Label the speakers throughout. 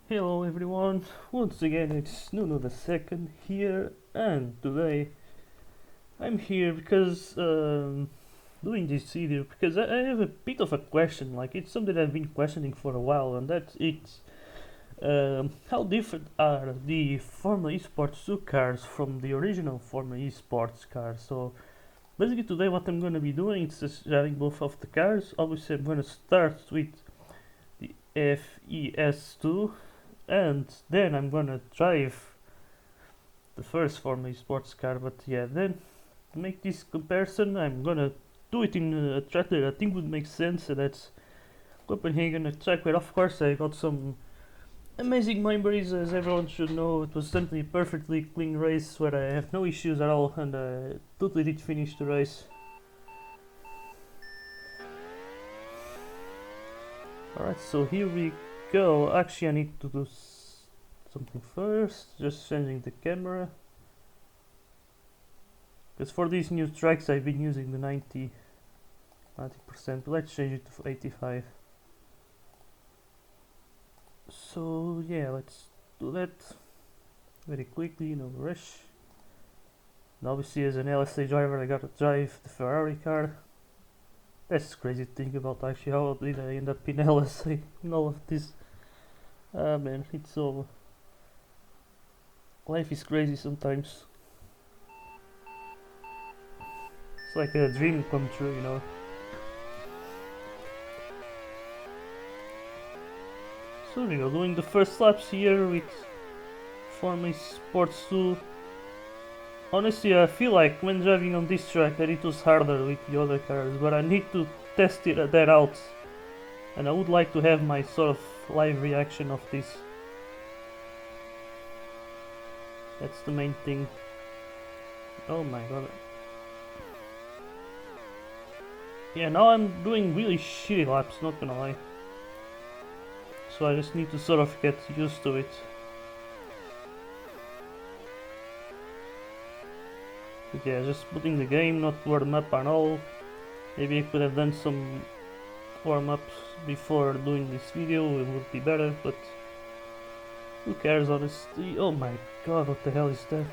Speaker 1: Hello everyone, once again it's Nuno the second here, and today I'm here because doing this video because I have a bit of a question. Like, it's something I've been questioning for a while, and that's how different are the Formula Esports 2 cars from the original Formula Esports cars. So basically today what I'm gonna be doing is just driving both of the cars. Obviously I'm gonna start with the FeS2, and then I'm gonna drive the first Formula Sports car. But yeah, then to make this comparison, I'm gonna do it in a track that I think would make sense, and that's Copenhagen, a track where of course I got some amazing memories. As everyone should know, it was certainly a perfectly clean race where I have no issues at all, and I totally did finish the race. Alright, so here we go. Actually, I need to do something first, just changing the camera, because for these new tracks I've been using the 90%. Let's change it to 85. So yeah, let's do that very quickly, no rush. And obviously as an LSA driver I gotta drive the Ferrari car. That's crazy to think about, actually. How did I end up in LSA in all of this? Ah man, it's so... life is crazy sometimes. It's like a dream come true, you know. So we go, doing the first laps here with Formula Sports 2. Honestly, I feel like when driving on this track that it was harder with the other cars, but I need to test that out, and I would like to have my sort of live reaction of this. That's the main thing. Oh my god. Yeah, now I'm doing really shitty laps, not gonna lie. So I just need to sort of get used to it. But yeah, just putting the game, not warm up at all. Maybe I could have done some warm ups before doing this video, it would be better, but who cares, honestly. Oh my god, what the hell is that?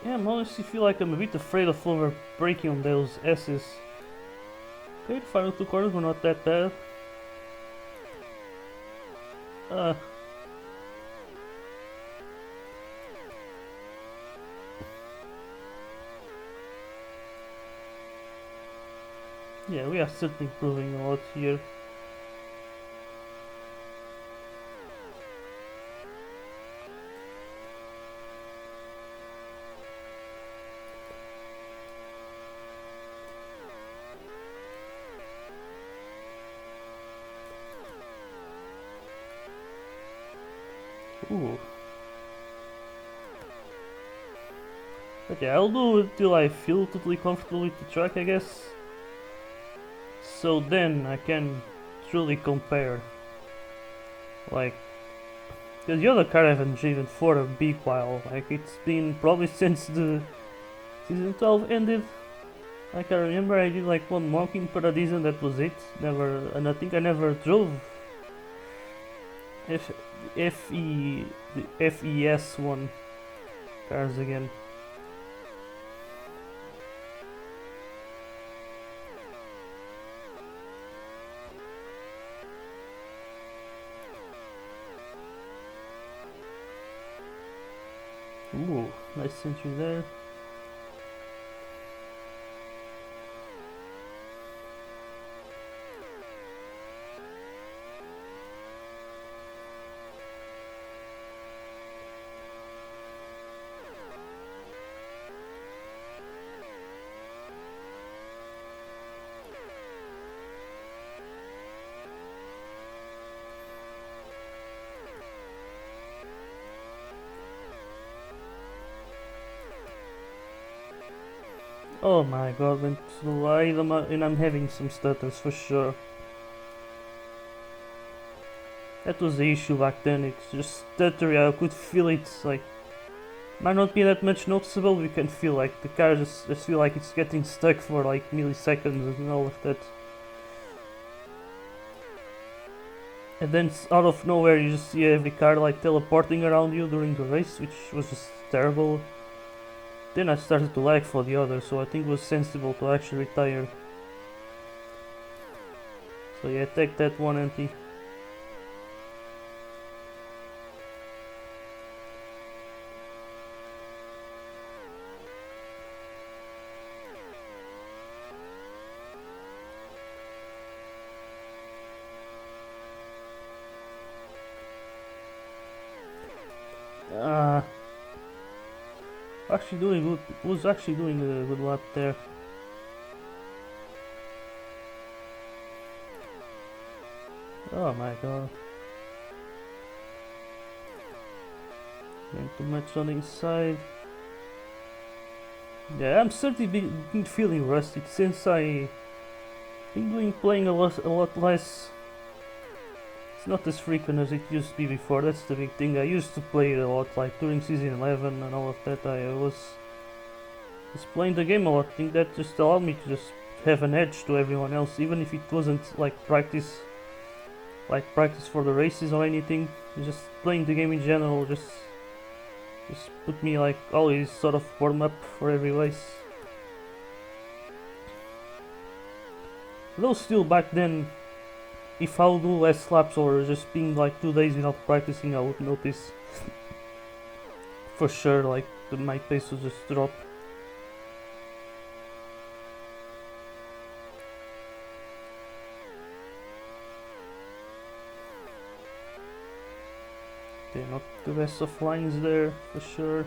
Speaker 1: Yeah, I honestly feel like I'm a bit afraid of over braking on those S's. Okay, the final two corners were not that bad. Yeah, we are certainly improving a lot here. Ooh. But yeah, I'll do it till I feel totally comfortable with the track, I guess. So then I can truly compare. Like, because the other car I haven't driven for a big while. Like, it's been probably since the season 12 ended. Like, I remember I did like one mock in Paradiso and that was it. Never, and I think I never drove the FeS1 cars again. Ooh, nice century there. Oh my god, went too wide and I'm having some stutters for sure. That was the issue back then, it's just stuttery, I could feel it, like Might not be that much noticeable. You can feel like the car just feel like it's getting stuck for like milliseconds and all of that. And then out of nowhere you just see every car like teleporting around you during the race, which was just terrible. Then I started to lag for the others, so I think it was sensible to actually retire. So yeah, take that one, Anti. Actually doing good. Was actually doing a good lap there. Oh my god. Getting too much on the inside. Yeah, I'm certainly been feeling rusty since I been playing a lot less. It's not as frequent as it used to be before. That's the big thing. I used to play it a lot, like during season 11 and all of that. I was just playing the game a lot. I think that just allowed me to just have an edge to everyone else, even if it wasn't like practice for the races or anything. Just playing the game in general just put me like always sort of warm up for every race. Though still back then, if I'll do less laps or just being like 2 days without practicing, I would notice for sure like my pace will just drop. Okay, not the best of lines there for sure.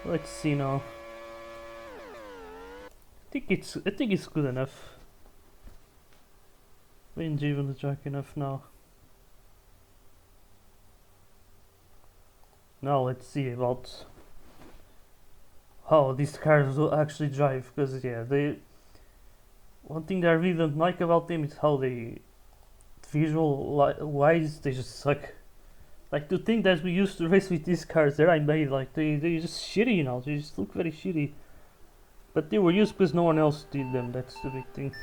Speaker 1: Let's see now. I think it's good enough. Been driven the track enough now. Now let's see about how these cars will actually drive, because yeah, one thing that I really don't like about them is how they visual wise they just suck. Like, to think that we used to race with these cars that I made, like they just shitty, you know, they just look very shitty. But they were used because no one else did them, that's the big thing.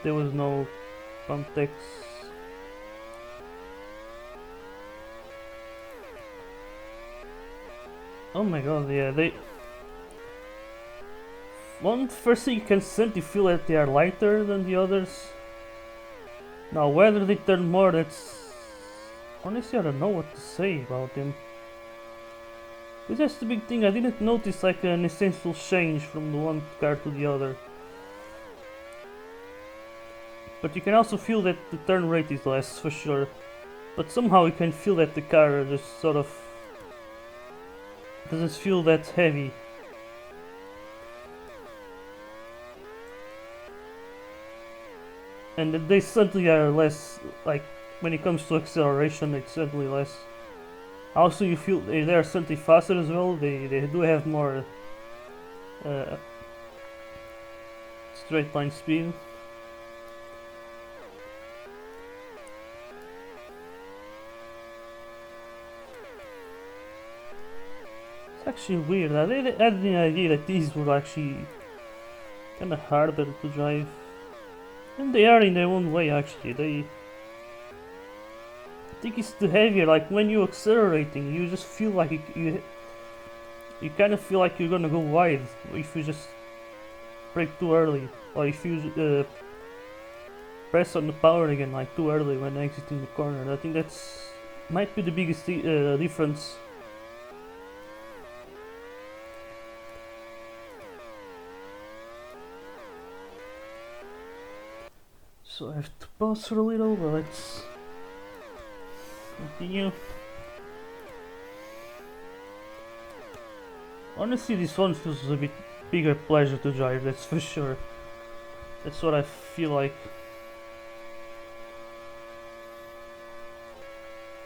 Speaker 1: There was no context. Oh my god, yeah, first thing you can certainly feel that they are lighter than the others. Now whether they turn more, that's... honestly I don't know what to say about them. Because that's the big thing, I didn't notice like an essential change from the one car to the other. But you can also feel that the turn rate is less, for sure. But somehow you can feel that the car just sort of doesn't feel that heavy. And they certainly are less, like, when it comes to acceleration, it's certainly less. Also, you feel they are certainly faster as well. They do have more straight line speed. It's actually weird. I had the idea that these were actually kind of harder to drive. And they are in their own way, actually. I think it's the heavier, like when you're accelerating, you just feel like you kind of feel like you're gonna go wide if you just brake too early, or if you press on the power again like too early when exiting the corner. I think that's might be the biggest difference. So I have to pause for a little, but let's continue. Honestly, this one feels a bit bigger pleasure to drive, that's for sure. That's what I feel like.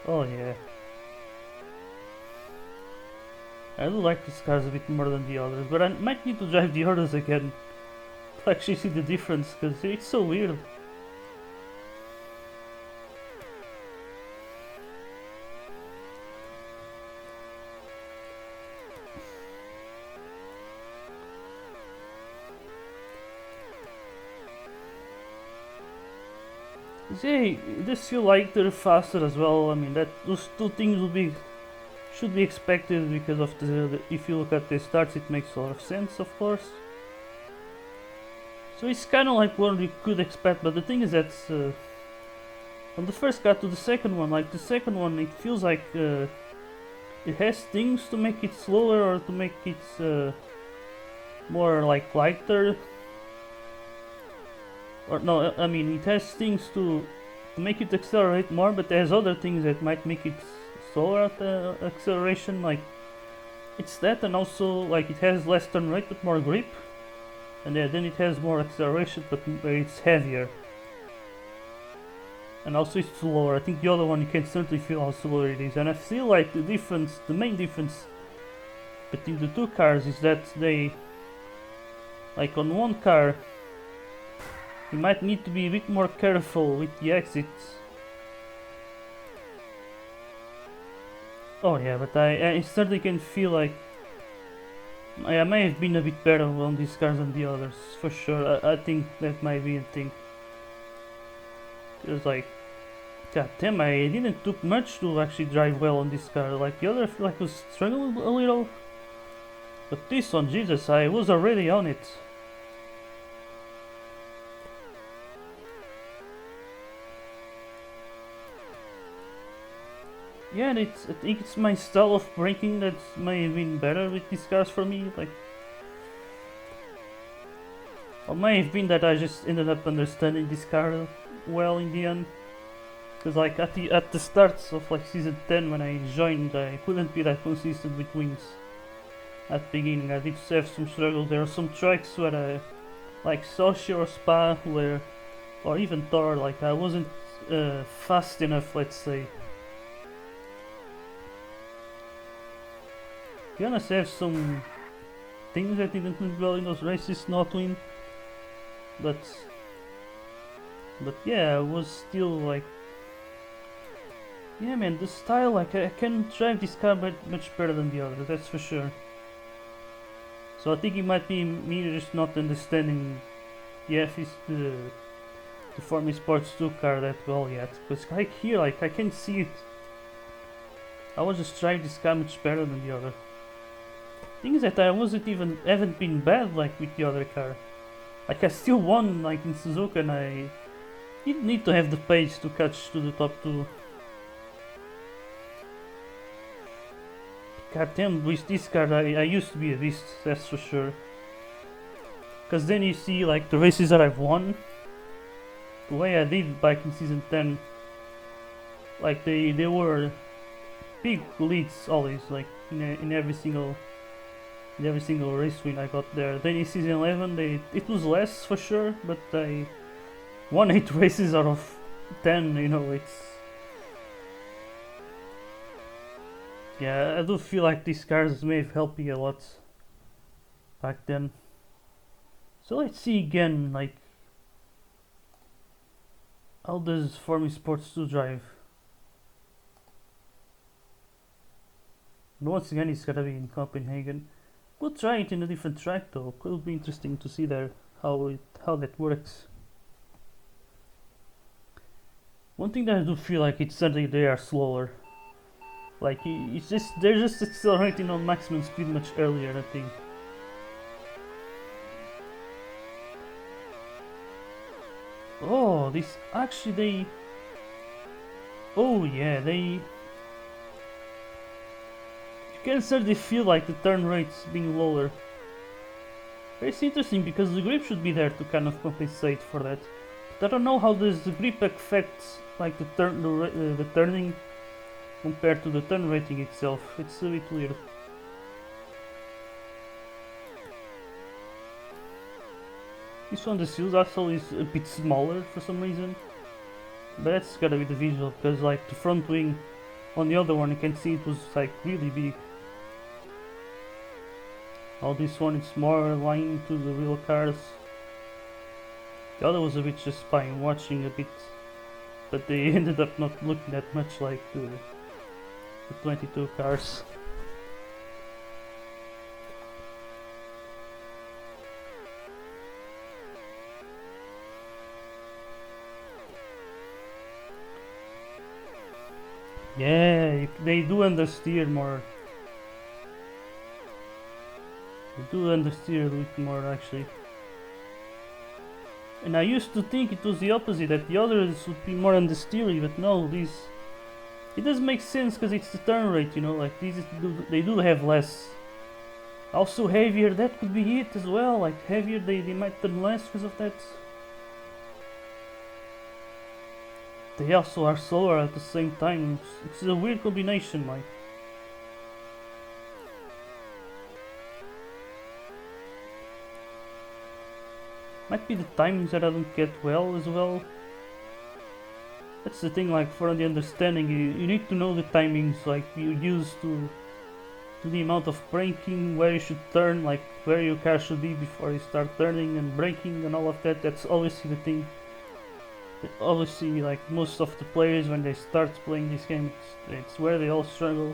Speaker 1: Oh yeah. I do like these cars a bit more than the others, but I might need to drive the others again to actually see the difference, because it's so weird. Yeah, this feel lighter, faster as well. I mean, that those two things should be expected because of if you look at the starts, it makes a lot of sense, of course. So it's kind of like what you could expect, but the thing is that from the first cut to the second one, like the second one, it feels like it has things to make it slower or to make it more like lighter. Or no, I mean it has things to make it accelerate more, but there's other things that might make it slower at the acceleration. Like it's that, and also like it has less turn rate but more grip, and then it has more acceleration but it's heavier. And also it's slower. I think the other one you can certainly feel how slow it is, and I feel like the main difference between the two cars is that they, like on one car, you might need to be a bit more careful with the exits. Oh yeah, but I certainly can feel like I may have been a bit better on these cars than the others, for sure. I think that might be a thing. Because like, god damn, I didn't took much to actually drive well on this car. Like the other, I feel like was struggling a little. But this one, Jesus, I was already on it. Yeah, and I think it's my style of braking that may have been better with these cars for me. Like, or may have been that I just ended up understanding this car well in the end. Because like at the starts of like season 10 when I joined, I couldn't be that consistent with wins. At the beginning, I did have some struggles. There are some tracks where I, like Sochi or Spa, where, or even Thor, like I wasn't fast enough, let's say. To be honest, I have some things that didn't do well in those races, not win, but yeah, I was still like, yeah, man, the style, like I can drive this car much better than the others, that's for sure. So I think it might be me just not understanding the Formula Sports 2 car that well yet, because like here, like I can see it. I was just driving this car much better than the other. Thing is that I haven't been bad like with the other car. Like I still won like in Suzuka, and I didn't need to have the pace to catch to the top two. God damn, with this car I used to be a beast, that's for sure. Cause then you see like the races that I've won, the way I did back in season 10, like they were big leads always, like in every single race win I got there. Then in season 11 it was less for sure, but I won 8 races out of 10, you know, it's... Yeah, I do feel like these cars may have helped me a lot back then. So let's see again, like, how does Formula Sports 2 drive? And once again it's gonna be in Copenhagen. We'll try it in a different track though. Could be interesting to see there how that works. One thing that I do feel like it's certainly they are slower. Like they're just accelerating on maximum speed much earlier, I think. Oh, this actually they. Oh yeah, they. You can certainly feel like the turn rates being lower. It's interesting because the grip should be there to kind of compensate for that. But I don't know how does the grip affect like the turning compared to the turn rating itself. It's a bit weird. This one, the seals axle is a bit smaller for some reason. But that's gotta be the visual, because like the front wing on the other one you can see it was like really big. Now this one it's more aligned to the real cars. The other was a bit just by watching a bit, but they ended up not looking that much like the 22 cars. Yeah, they do understeer more. They do understeer a bit more actually. And I used to think it was the opposite, that the others would be more understeery, but no, these... It does make sense because it's the turn rate, you know, like they do have less. Also heavier, that could be it as well, like heavier they might turn less because of that. They also are slower at the same time, it's a weird combination, like. Might be the timings that I don't get well as well. That's the thing, like for the understanding, you need to know the timings, like you use to the amount of braking, where you should turn, like where your car should be before you start turning and braking and all of that. That's obviously the thing. Obviously, like most of the players when they start playing this game, it's where they all struggle.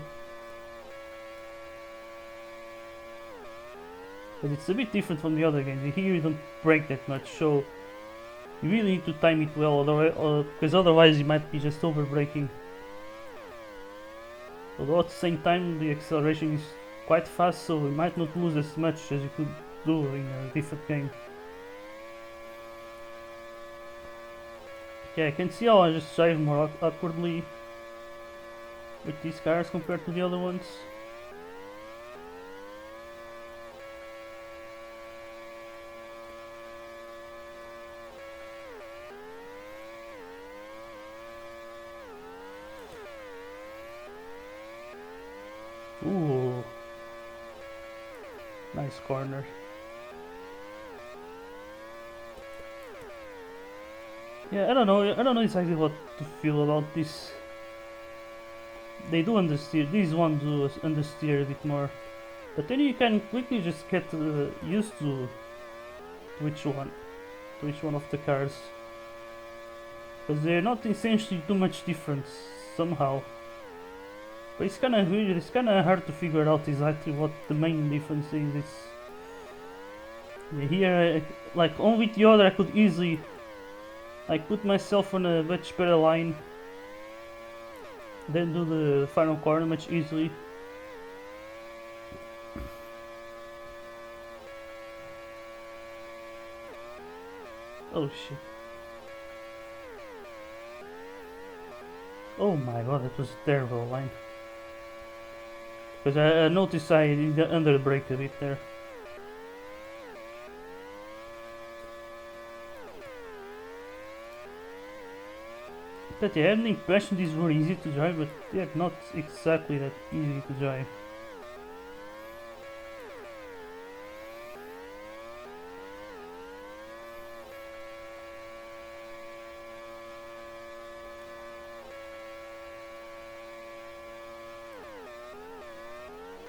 Speaker 1: But it's a bit different from the other games. Here you don't brake that much, so you really need to time it well, because otherwise you might be just over braking. Although at the same time the acceleration is quite fast, so you might not lose as much as you could do in a different game. Okay, I can see how I just drive more awkwardly with these cars compared to the other ones. Ooh, nice corner. Yeah, I don't know exactly what to feel about this. They do understeer, these ones do understeer a bit more. But then you can quickly just get used to which one of the cars. Because they're not essentially too much difference somehow. But it's kinda weird, it's kinda hard to figure out exactly what the main difference is. Here, like on with the other I could easily like put myself on a much better line, then do the final corner much easily. Oh shit. Oh my god, that was a terrible line. Because I noticed I did under brake a bit there. But yeah, I had the impression these were easy to drive, but yeah, not exactly that easy to drive.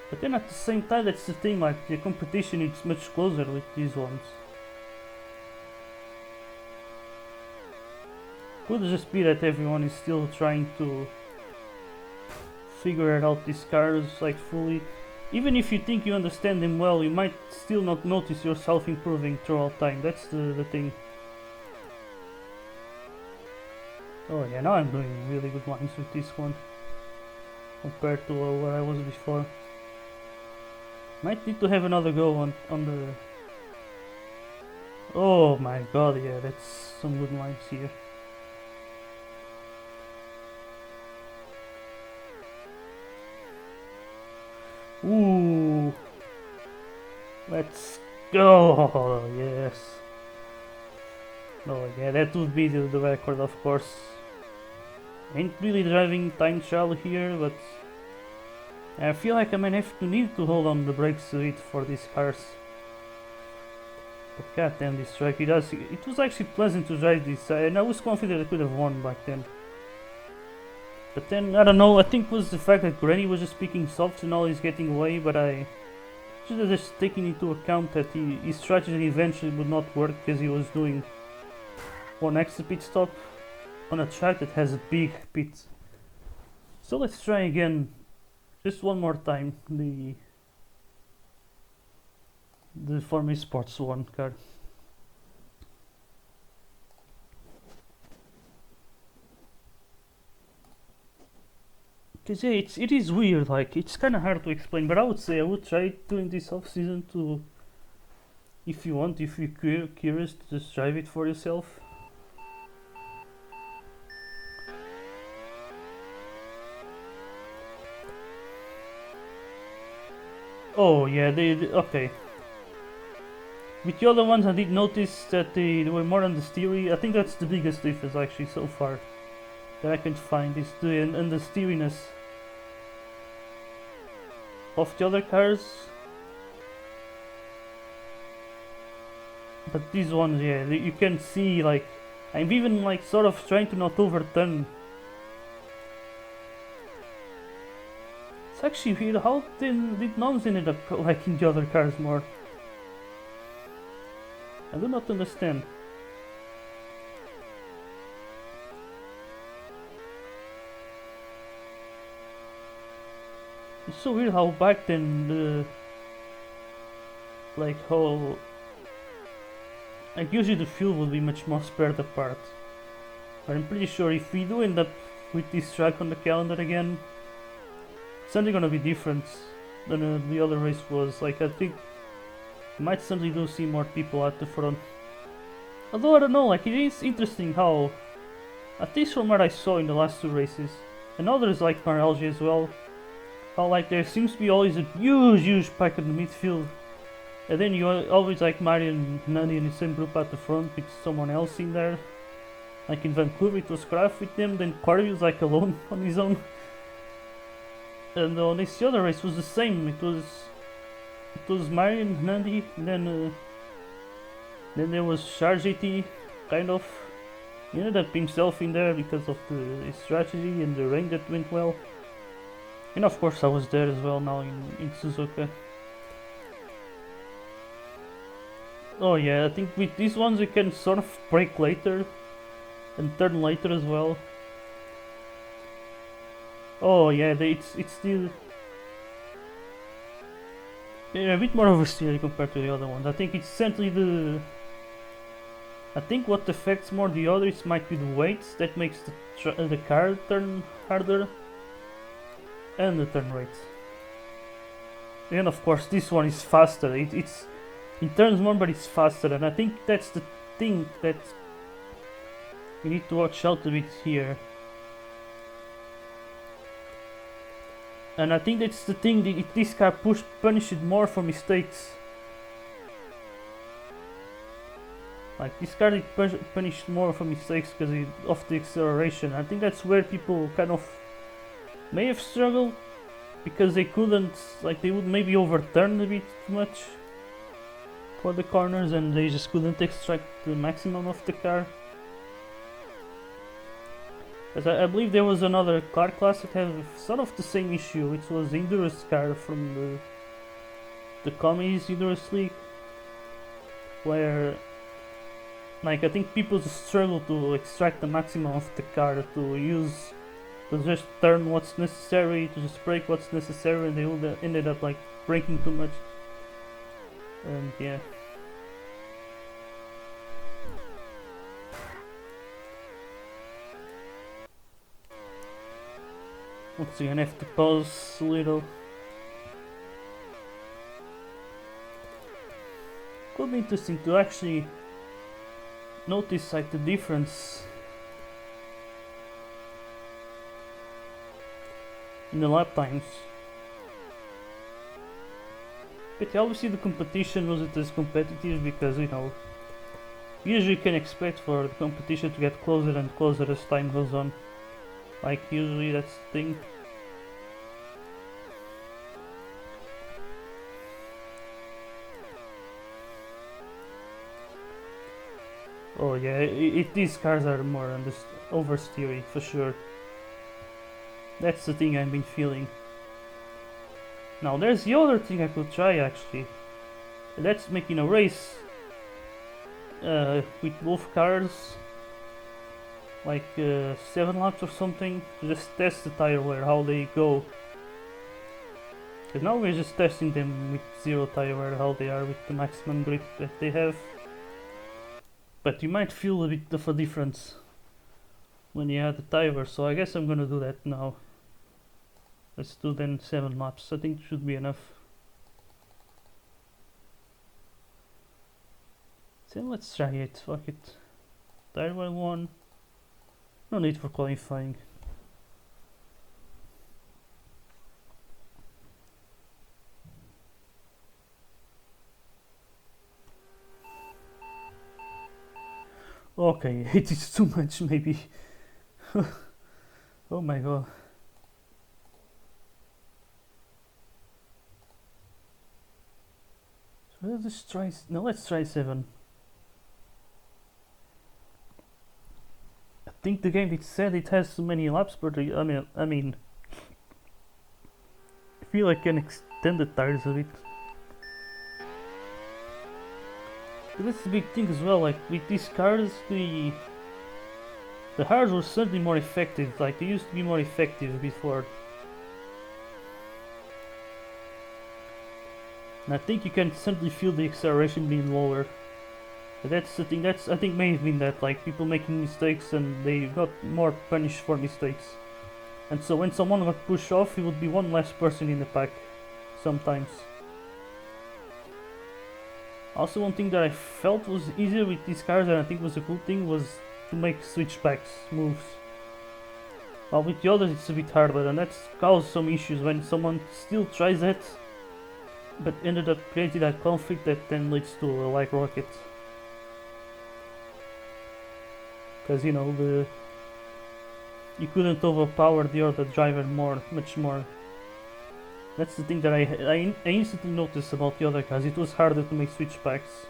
Speaker 1: But then at the same time, that's the thing, like the competition is much closer with these ones. Could just be that everyone is still trying to figure out these cars like fully. Even if you think you understand them well, you might still not notice yourself improving throughout time. That's the thing. Oh yeah, now I'm doing really good lines with this one compared to where I was before. Might need to have another go on the... Oh my god, yeah, that's some good lines here. Ooh, let's go, yes. Oh yeah, that would be the record, of course. Ain't really driving time trial here, but I feel like I might have to need to hold on the brakes a bit for these cars. But goddamn this track, it was actually pleasant to drive this, and I was confident I could have won back then. But then, I don't know, I think it was the fact that Granny was just speaking soft and all he's getting away, but I should have just taken into account that his strategy eventually would not work because he was doing one extra pit stop on a track that has a big pit. So let's try again, just one more time, the FeS1 car. Cause yeah, it is weird. Like it's kind of hard to explain, but I would say I would try doing this off season to, if you want, if you're curious, to just drive it for yourself. Oh yeah, okay. With the other ones, I did notice that they were more on the steering. I think that's the biggest difference actually so far that I can find is the and the steeriness of the other cars. But these ones, yeah, you can see like I'm even like sort of trying to not overturn. It's actually weird. How did noms ended up liking the other cars more? I do not understand. It's so weird how back then the like how like usually the fuel would be much more spared apart. But I'm pretty sure if we do end up with this track on the calendar again, it's certainly gonna be different than the other race was. Like I think you might certainly do see more people at the front. Although I don't know, like it is interesting how, at least from what I saw in the last two races, and others like Maralgia as well, how like there seems to be always a huge pack in the midfield, and then you always like Marion and Nani in the same group at the front with someone else in there. Like in Vancouver it was Kraft with them, then Corey was like alone on his own. And on this other race was the same. It was Marion, Nandi, and then there was Chargeti, kind of. He ended up himself in there because of his strategy and the rain that went well. And of course I was there as well now in Suzuka. Oh yeah, I think with these ones you can sort of brake later and turn later as well. Oh yeah, it's still yeah, a bit more oversteery compared to the other ones. I think it's simply the. I think what affects more the others might be the weights that makes the car turn harder and the turn rate. And of course this one is faster. It turns more, but it's faster, and I think that's the thing that we need to watch out a bit here. And I think that's the thing, that this car punished more for mistakes. Like this car is punished more for mistakes because of the acceleration. I think that's where people kind of may have struggled because they couldn't, like they would maybe overturn a bit too much for the corners and they just couldn't extract the maximum of the car. As I believe there was another car class that had sort of the same issue, which was the Endurance car from the Commies Endurance League, where like I think people just struggle to extract the maximum of the car, to just turn what's necessary, to just brake what's necessary, and they all ended up like braking too much. And yeah. Once again, I have to pause a little. Could be interesting to actually notice like the difference in the lap times. But obviously the competition wasn't as competitive because, you know, usually you can expect for the competition to get closer and closer as time goes on. Like usually that's the thing. Oh yeah, these cars are more on this oversteering for sure. That's the thing I've been feeling. Now there's the other thing I could try actually. That's making a race with both cars, like 7 laps or something, to just test the tire wear, how they go. Because now we're just testing them with 0 tire wear, how they are with the maximum grip that they have. But you might feel a bit of a difference when you add the tire wear, so I guess I'm gonna do that now. Let's do then 7 laps. I think it should be enough. So let's try it. Fuck it. Tire well 1. No need for qualifying. Okay, it is too much maybe. Oh my god. So let's try. No, let's try 7. I think the game it said it has too many laps, but I mean, I feel I can extend the tires a bit. But that's the big thing as well. Like with these cars, the cars were certainly more effective. Like they used to be more effective before. And I think you can certainly feel the acceleration being lower. But that's the thing. That's I think may have been that like people making mistakes and they got more punished for mistakes. And so when someone got pushed off, it would be one less person in the pack. Sometimes. Also, one thing that I felt was easier with these cars, and I think was a cool thing, was to make switchbacks moves. While with the others it's a bit harder, and that's caused some issues when someone still tries that, but ended up creating that conflict that then leads to a like rocket. Because you know you couldn't overpower the other driver much more. That's the thing that I instantly noticed about the other cars. It was harder to make switchbacks.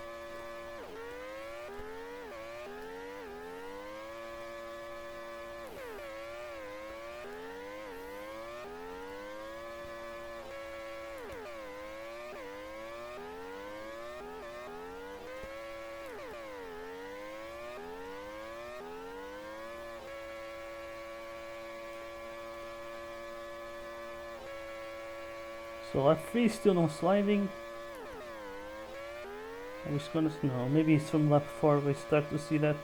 Speaker 1: So lap 3 still no sliding. I was gonna no, maybe it's from lap 4 we start to see that.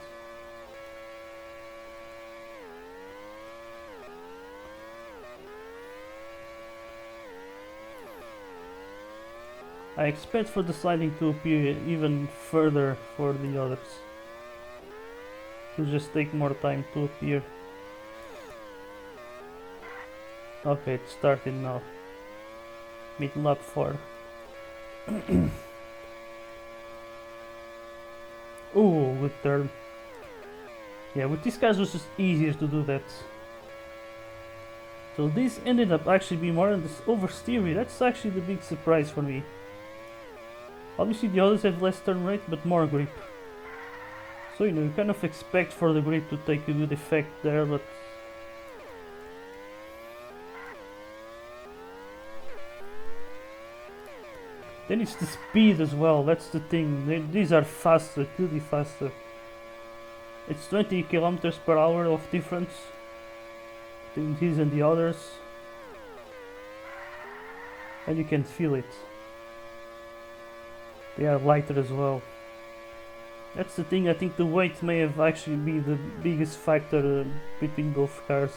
Speaker 1: I expect for the sliding to appear even further for the others. To just take more time to appear. Okay, it's starting now. Mid lap 4. Ooh, good turn. Yeah, with these guys it was just easier to do that. So this ended up actually being more on this oversteery. That's actually the big surprise for me. Obviously the others have less turn rate but more grip. So you know, you kind of expect for the grip to take a good effect there, but then it's the speed as well, that's the thing. These are faster, clearly faster. It's 20 kilometers per hour of difference between these and the others. And you can feel it. They are lighter as well. That's the thing, I think the weight may have actually been the biggest factor between both cars.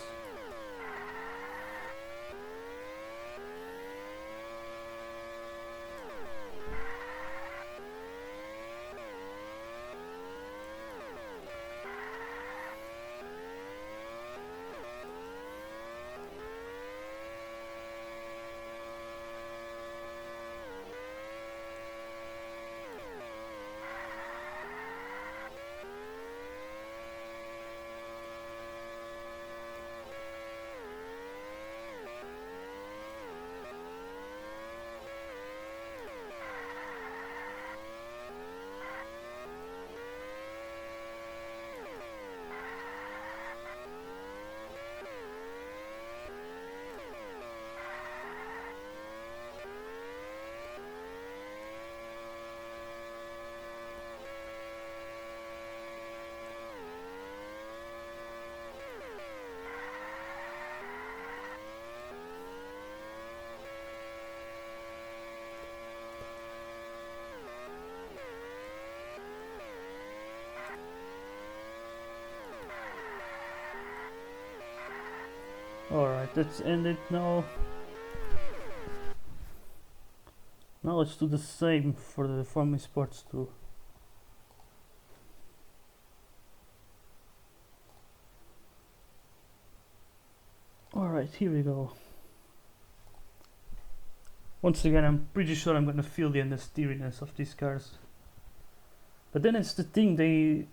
Speaker 1: Alright, let's end it now. Now let's do the same for the Formula Sports 2. Alright, here we go. Once again, I'm pretty sure I'm gonna feel the unsteeriness of these cars. But then it's the thing, they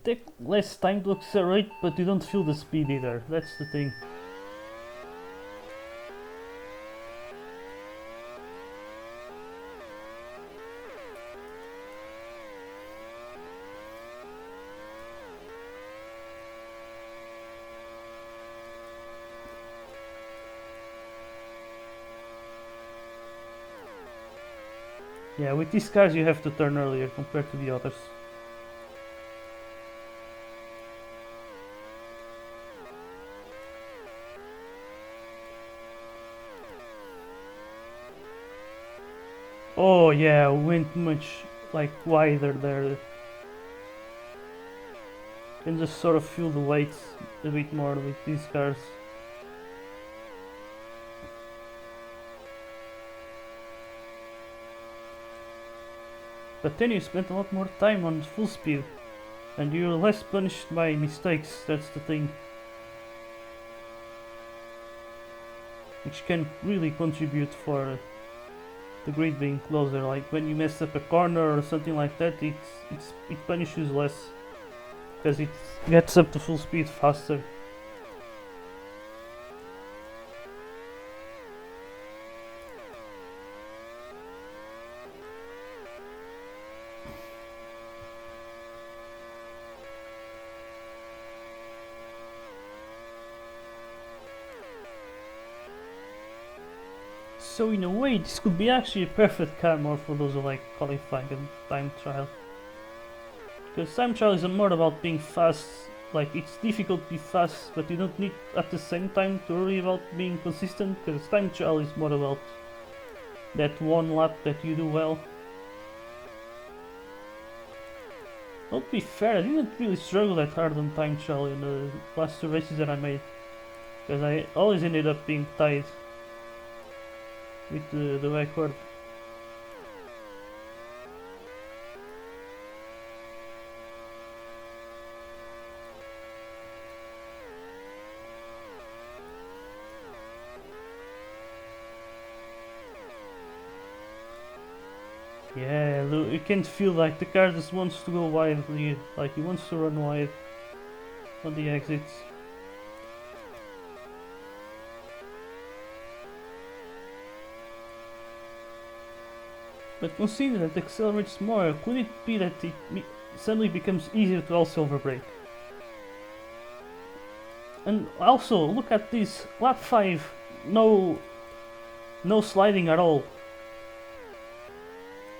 Speaker 1: take less time to accelerate, but you don't feel the speed either. That's the thing. Yeah, with these cars you have to turn earlier compared to the others. Oh yeah, went much like wider there. You can just sort of feel the weight a bit more with these cars. But then you spend a lot more time on full speed, and you're less punished by mistakes, that's the thing. Which can really contribute for the grid being closer, like when you mess up a corner or something like that, it punishes less, because it gets up to full speed faster. So in a way, this could be actually a perfect car more for those who like qualifying and time trial. Because time trial is more about being fast, like it's difficult to be fast, but you don't need at the same time to worry about being consistent, because time trial is more about that one lap that you do well. Not to be fair, I didn't really struggle that hard on time trial in the last 2 races that I made, because I always ended up being tied with the record. Yeah, look, you can feel like the car just wants to go widely, like he wants to run wide on the exits. But consider that it accelerates more, could it be that it suddenly becomes easier to also overbrake? And also, look at this, lap 5, no sliding at all.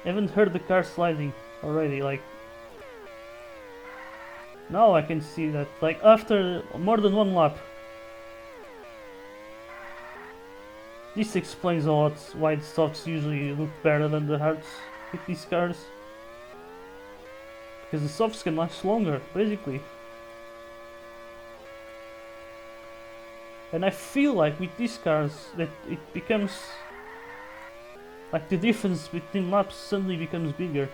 Speaker 1: I haven't heard the car sliding already, like... Now I can see that, like after more than 1 lap. This explains a lot why the softs usually look better than the hards with these cars. Because the softs can last longer, basically. And I feel like with these cars that it becomes... like the difference between laps suddenly becomes bigger.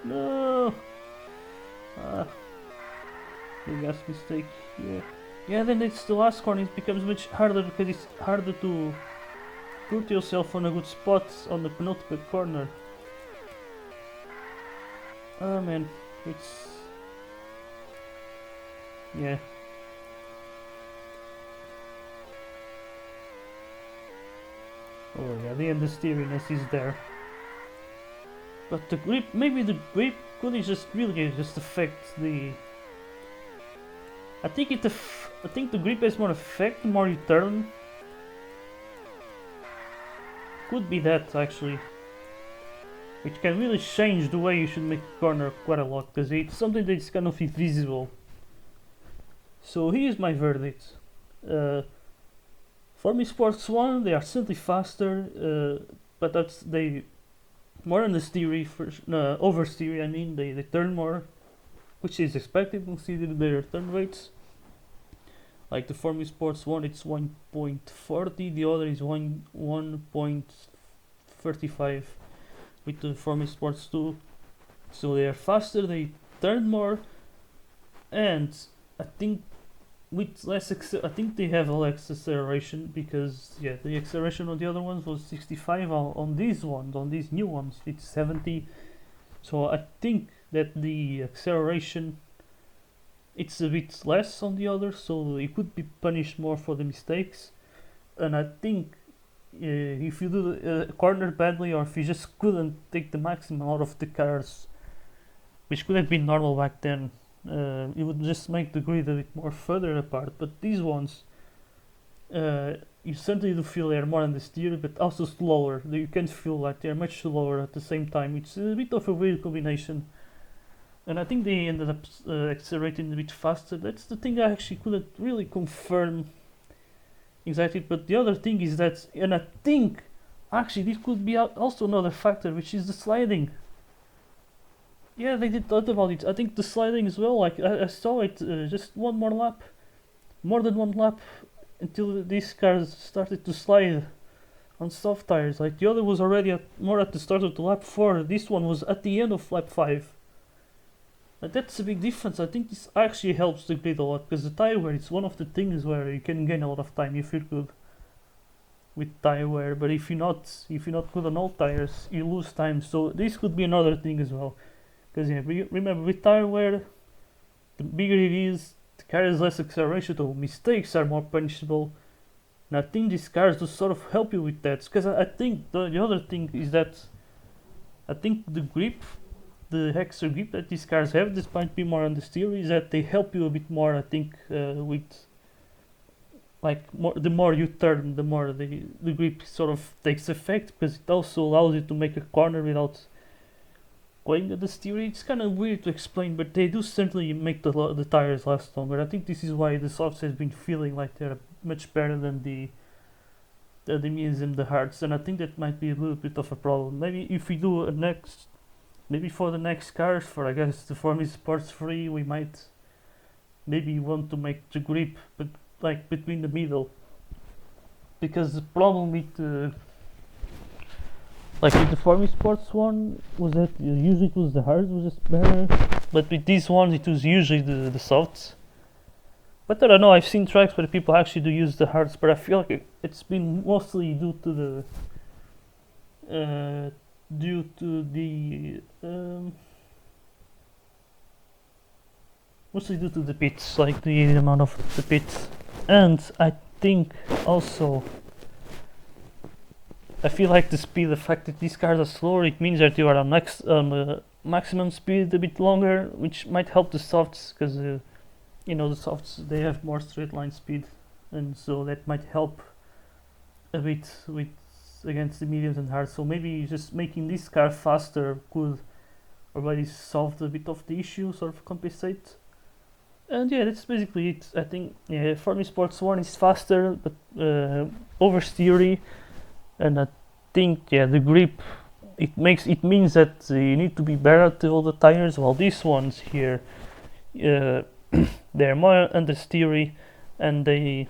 Speaker 1: No! Big ass mistake here. Yeah, then it's the last corner, it becomes much harder because it's harder to put yourself on a good spot on the penultimate corner. Oh man, it's... yeah. Oh yeah, the understeeriness is there. But the grip, maybe the grip could just really just affect the... I think the grip has more effect the more you turn. Could be that actually. Which can really change the way you should make a corner quite a lot, because it's something that's kind of invisible. So here's my verdict. For me, Sports 1, they are simply faster, but that's they more understeery, oversteery. I mean, they turn more, which is expected considering their turn rates. Like the Formula Sports one, it's 1.40, the other is 1.35 with the Formula Sports 2. So they are faster, they turn more, and I think with less I think they have less acceleration, because yeah, the acceleration on the other ones was 65. On these ones, on these new ones, it's 70. So I think that the acceleration, it's a bit less on the other, so you could be punished more for the mistakes. And I think if you do the corner badly, or if you just couldn't take the maximum out of the cars, which could have been normal back then, it would just make the grid a bit more further apart. But these ones, you certainly do feel they're more on the steer, but also slower. You can feel like they're much slower at the same time. It's a bit of a weird combination. And I think they ended up accelerating a bit faster. That's the thing I actually couldn't really confirm exactly. But the other thing is that, and I think actually this could be also another factor, which is the sliding. Yeah, they did thought about it. I think the sliding as well. Like I saw it just one more lap, more than one lap, until these cars started to slide on soft tires. Like the other was already more at the start of the lap 4. This one was at the end of lap 5. Like that's a big difference. I think this actually helps the grid a lot, because the tire wear is one of the things where you can gain a lot of time if you're good with tire wear. But if you're not good on all tires, you lose time. So this could be another thing as well. Because yeah, remember, with tire wear, the bigger it is, the car has less acceleration, so mistakes are more punishable. And I think these cars do sort of help you with that. Because I think the other thing is that I think the grip, the extra grip that these cars have, this might be more on the steer, is that they help you a bit more. I think with like the more you turn, the more the grip sort of takes effect, because it also allows you to make a corner without going at the steer. It's kind of weird to explain, but they do certainly make the tires last longer. I think this is why the softs has been feeling like they're much better than the mediums and the hards, and I think that might be a little bit of a problem. Maybe if we do a next, maybe for the next cars, for I guess the Formula Sports 3, we might maybe want to make the grip, but like between the middle, because the problem with like with the Formula Sports one was that usually it was the hards was just better, but with these ones it was usually the softs. But I don't know, I've seen tracks where people actually do use the hards, but I feel like it's been mostly due to the mostly due to the pits, like the amount of the pits. And I think also, I feel like the speed, the fact that these cars are slower, it means that you are on maximum speed a bit longer, which might help the softs, because the softs, they have more straight line speed, and so that might help a bit with against the mediums and hards. So maybe just making this car faster could already solve a bit of the issue, sort of compensate. And yeah, that's basically it. I think Formula Sports 1 is faster, but oversteery. And I think the grip, it means that you need to be better to all the tires, while these ones here, they're more understeery, and they're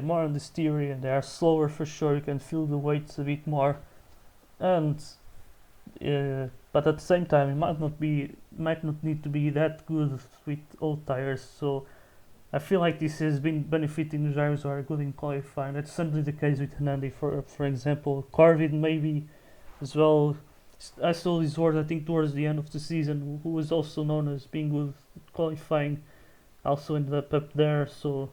Speaker 1: more understeery, and they are slower for sure. You can feel the weights a bit more, and but at the same time, it might not need to be that good with old tires. So I feel like this has been benefiting the drivers who are good in qualifying. That's certainly the case with Hernandi, for example. Corvin maybe as well. I saw his words, I think, towards the end of the season, who was also known as being good at qualifying, also ended up there. So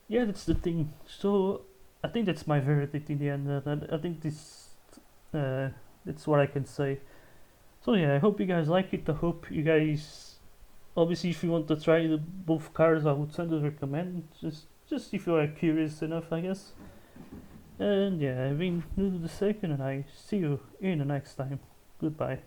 Speaker 1: yeah, that's the thing. So I think that's my verdict in the end. I think that's what I can say. So yeah, I hope you guys like it. I hope you guys, obviously, if you want to try both cars, I would certainly recommend. Just if you are curious enough, I guess. And yeah, I've been Noodle the Second, and I see you in the next time. Goodbye.